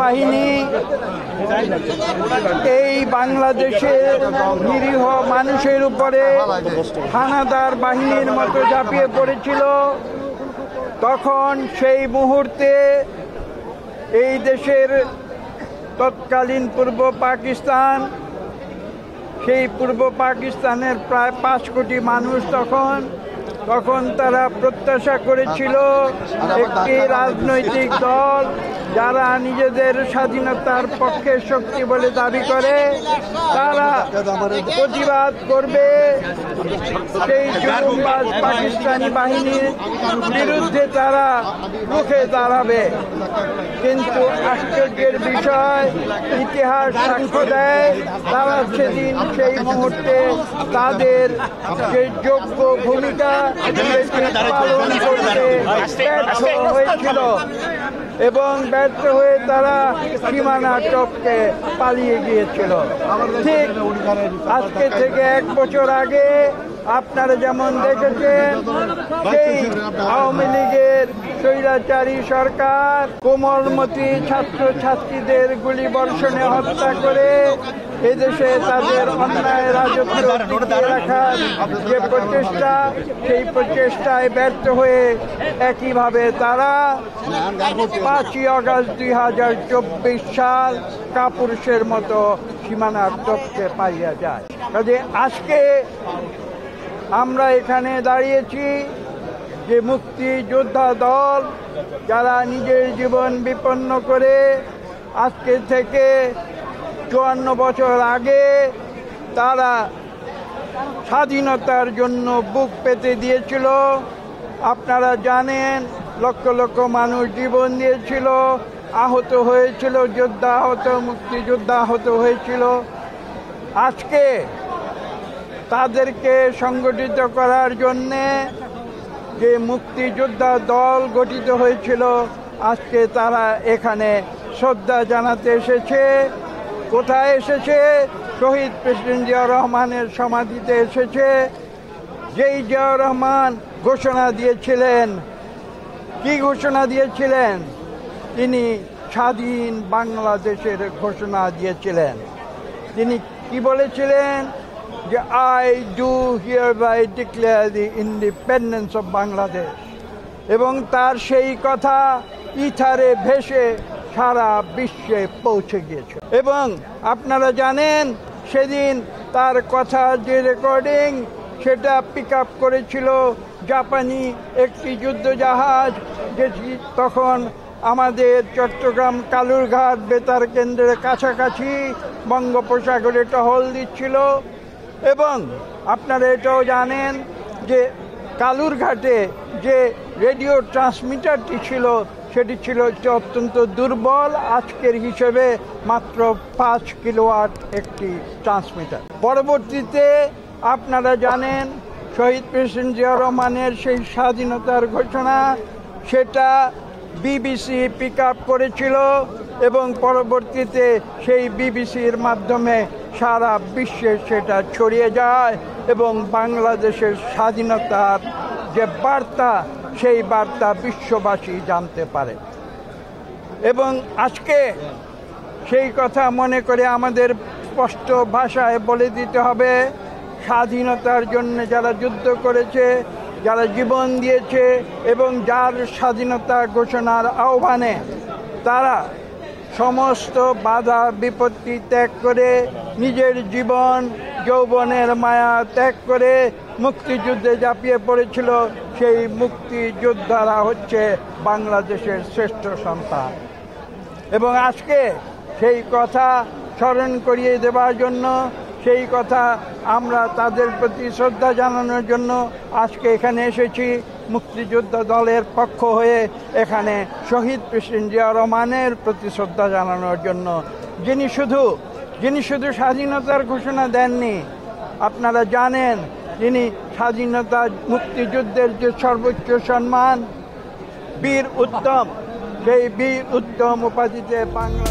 বাহিনী এই বাংলাদেশের নিরীহ মানুষের উপরে হানাদার বাহিনীর মতো ঝাঁপিয়ে পড়েছিল, তখন সেই মুহূর্তে এই দেশের তৎকালীন পূর্ব পাকিস্তান, সেই পূর্ব পাকিস্তানের প্রায় 5 কোটি মানুষ তখন তারা প্রত্যাশা করেছিল একটি রাজনৈতিক দল যারা নিজেদের স্বাধীনতার পক্ষে শক্তি বলে দাবি করে, তারা প্রতিবাদ করবে, সেই জুলুমবাজ পাকিস্তানি বাহিনীর বিরুদ্ধে তারা রুখে দাঁড়াবে। কিন্তু আশ্চর্যের বিষয়, ইতিহাস সাক্ষ্য দেয় তারা সেদিন সেই মুহূর্তে তাদের যে যোগ্য ভূমিকা পালন করতে ব্যর্থ হয়েছিল এবং ব্যর্থ হয়ে তারা সীমানা টপকে পালিয়ে গিয়েছিল। ঠিক আজকে থেকে 1 বছর আগে আপনারা যেমন দেখেছেন, সেই আওয়ামী লীগের স্বৈরাচারী সরকার কোমলমতি ছাত্রছাত্রীদের গুলিবর্ষণে হত্যা করে এদেশে তাদের অন্যায় রাজত্ব টিকিয়ে রাখার যে প্রচেষ্টা, সেই প্রচেষ্টায় ব্যর্থ হয়ে একইভাবে তারা 5ই আগস্ট 2024 সাল কাপুরুষের মতো সীমানার টপকে পালিয়ে যায়। কাজে আজকে আমরা এখানে দাঁড়িয়েছি যে মুক্তিযোদ্ধা দল যারা নিজের জীবন বিপন্ন করে আজকে থেকে 54 বছর আগে তারা স্বাধীনতার জন্য বুক পেতে দিয়েছিল। আপনারা জানেন, লক্ষ লক্ষ মানুষ জীবন দিয়েছিল, আহত হয়েছিল, যোদ্ধা আহত, মুক্তিযোদ্ধা আহত হয়েছিল। আজকে তাদেরকে সংগঠিত করার জন্যে যে মুক্তিযোদ্ধা দল গঠিত হয়েছিল, আজকে তারা এখানে শ্রদ্ধা জানাতে এসেছে। কোথায় এসেছে? শহীদ প্রেসিডেন্ট জিয়াউর রহমানের সমাধিতে এসেছে। যেই জিয়াউর রহমান ঘোষণা দিয়েছিলেন, কি ঘোষণা দিয়েছিলেন? তিনি স্বাধীন বাংলাদেশের ঘোষণা দিয়েছিলেন। তিনি কি বলেছিলেন? যে I do hereby declare the independence of Bangladesh. এবং তার সেই কথা ইথারে ভেসে সারা বিশ্বে পৌঁছে গিয়েছে। এবং আপনারা জানেন, সেদিন তার কথা যে রেকর্ডিং, সেটা পিক আপ করেছিল জাপানি একটি যুদ্ধজাহাজ, যেটি তখন আমাদের চট্টগ্রাম কালুরঘাট বেতার কেন্দ্রের কাছাকাছি বঙ্গোপসাগরে টহল দিচ্ছিল। এবং আপনারা এটাও জানেন যে কালুরঘাটে যে রেডিও ট্রান্সমিটারটি ছিল, সেটি ছিল অত্যন্ত দুর্বল, আজকের হিসেবে মাত্র 5 কিলোওয়াট একটি ট্রান্সমিটার। পরবর্তীতে আপনারা জানেন, শহীদ প্রেসিডেন্ট জিয়াউর রহমানের সেই স্বাধীনতার ঘোষণা, সেটা বিবিসি পিক আপ করেছিল এবং পরবর্তীতে সেই বিবিসির মাধ্যমে সারা বিশ্বে সেটা ছড়িয়ে যায় এবং বাংলাদেশের স্বাধীনতার যে বার্তা, সেই বার্তা বিশ্ববাসী জানতে পারে। এবং আজকে সেই কথা মনে করে আমাদের স্পষ্ট ভাষায় বলে দিতে হবে, স্বাধীনতার জন্য যারা যুদ্ধ করেছে, যারা জীবন দিয়েছে এবং যার স্বাধীনতা ঘোষণার আহ্বানে তারা সমস্ত বাধা বিপত্তি ত্যাগ করে, নিজের জীবন যৌবনের মায়া ত্যাগ করে মুক্তিযুদ্ধে ঝাঁপিয়ে পড়েছিল, সেই মুক্তিযোদ্ধারা হচ্ছে বাংলাদেশের শ্রেষ্ঠ সন্তান। এবং আজকে সেই কথা স্মরণ করিয়ে দেওয়ার জন্য, সেই কথা আমরা তাদের প্রতি শ্রদ্ধা জানানোর জন্য আজকে এখানে এসেছি। মুক্তিযোদ্ধা দলের পক্ষ হয়ে এখানে শহীদ প্রেসিডেন্ট জিয়াউর রহমানের প্রতি শ্রদ্ধা জানানোর জন্য, যিনি শুধু স্বাধীনতার ঘোষণা দেননি, আপনারা জানেন, যিনি স্বাধীনতা মুক্তিযুদ্ধের যে সর্বোচ্চ সম্মান বীর উত্তম, সেই বীর উত্তম উপাধিতে বাংলা